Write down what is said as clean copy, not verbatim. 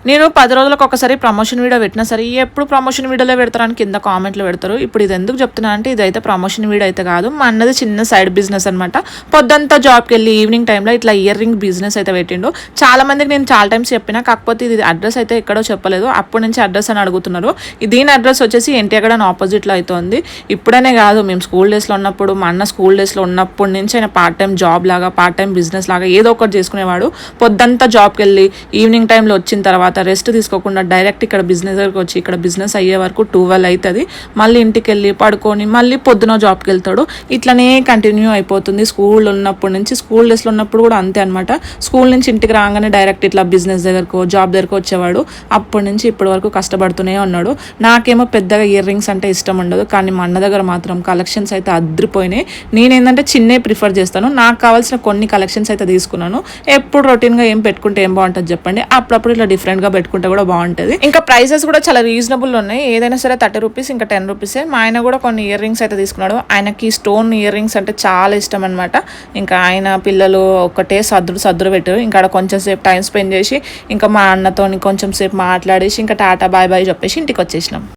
నేను 10 రోజులకు ఒకసారి ప్రమోషన్ వీడియో పెట్టినా సరే ఎప్పుడు ప్రమోషన్ వీడియోలో పెడతారని కింద కామెంట్లు పెడతారు. ఇప్పుడు ఇది ఎందుకు చెప్తున్నా అంటే ఇదైతే ప్రమోషన్ వీడియో అయితే కాదు, మా అన్నది చిన్న సైడ్ బిజినెస్ అనమాట. పొద్దంతా జాబ్కి వెళ్ళి ఈవినింగ్ టైంలో ఇట్లా ఇయర్ రింగ్ బిజినెస్ అయితే పెట్టిండు. చాలా మందికి నేను చాలా టైమ్స్ చెప్పినా, కాకపోతే ఇది అడ్రస్ అయితే ఎక్కడో చెప్పలేదు. అప్పటి నుంచి అడ్రస్ అని అడుగుతున్నారు. దీని అడ్రస్ వచ్చేసి ఎన్టీఆర్ గార్డెన్ ఆపోజిట్లో అవుతుంది. ఇప్పుడనే కాదు, మేము స్కూల్ డేస్లో ఉన్నప్పుడు, మా అన్న స్కూల్ డేస్లో ఉన్నప్పటి నుంచి ఆయన పార్ట్ టైం జాబ్ లాగా, పార్ట్ టైం బిజినెస్ లాగా ఏదో ఒకటి చేసుకునేవాడు. పొద్దంతా జాబ్కి వెళ్ళి ఈవినింగ్ టైంలో వచ్చిన తర్వాత రెస్ట్ తీసుకోకుండా డైరెక్ట్ ఇక్కడ బిజినెస్ దగ్గరకు వచ్చి ఇక్కడ బిజినెస్ అయ్యే వరకు 12 అవుతుంది. మళ్ళీ ఇంటికి వెళ్ళి పడుకొని మళ్ళీ పొద్దున జాబ్కి వెళ్తాడు. ఇట్లనే కంటిన్యూ అయిపోతుంది. స్కూల్ ఉన్నప్పటి నుంచి, స్కూల్ డేస్లో ఉన్నప్పుడు కూడా అంతే అనమాట. స్కూల్ నుంచి ఇంటికి రాగానే డైరెక్ట్ ఇట్లా బిజినెస్ దగ్గరకు, జాబ్ దగ్గరకు వచ్చేవాడు. అప్పటి నుంచి ఇప్పటి వరకు కష్టపడుతూనే ఉన్నాడు. నాకేమో పెద్దగా ఇయర్ రింగ్స్ అంటే ఇష్టం ఉండదు, కానీ మా అన్న దగ్గర మాత్రం కలెక్షన్స్ అయితే అద్రిపోయినాయి. నేనేంటంటే చిన్నే ప్రిఫర్ చేస్తాను. నాకు కావాల్సిన కొన్ని కలెక్షన్స్ అయితే తీసుకున్నాను. ఎప్పుడు రొటీన్గా ఏం పెట్టుకుంటే ఏం బాగుంటుంది చెప్పండి, అప్పుడప్పుడు ఇట్లా డిఫరెంట్గా పెట్టుకుంటే కూడా బాగుంటుంది. ఇంకా ప్రైసెస్ కూడా చాలా రీజనబుల్ ఉన్నాయి. ఏదైనా సరే 30 రూపీస్, ఇంకా 10 రూపీసే. మా ఆయన కూడా కొన్ని ఇయర్ రింగ్స్ అయితే తీసుకున్నాడు. ఆయనకి స్టోన్ ఇయర్ రింగ్స్ అంటే చాలా ఇష్టం అనమాట. ఇంకా ఆయన పిల్లలు ఒకటే సద్దురు పెట్టారు. ఇంకా అక్కడ కొంచెం సేపు టైం స్పెండ్ చేసి ఇంకా మా అన్నతో కొంచెం సేపు మాట్లాడేసి ఇంకా టాటా బాయ్ బాయ్ చెప్పేసి ఇంటికి వచ్చేసినాం.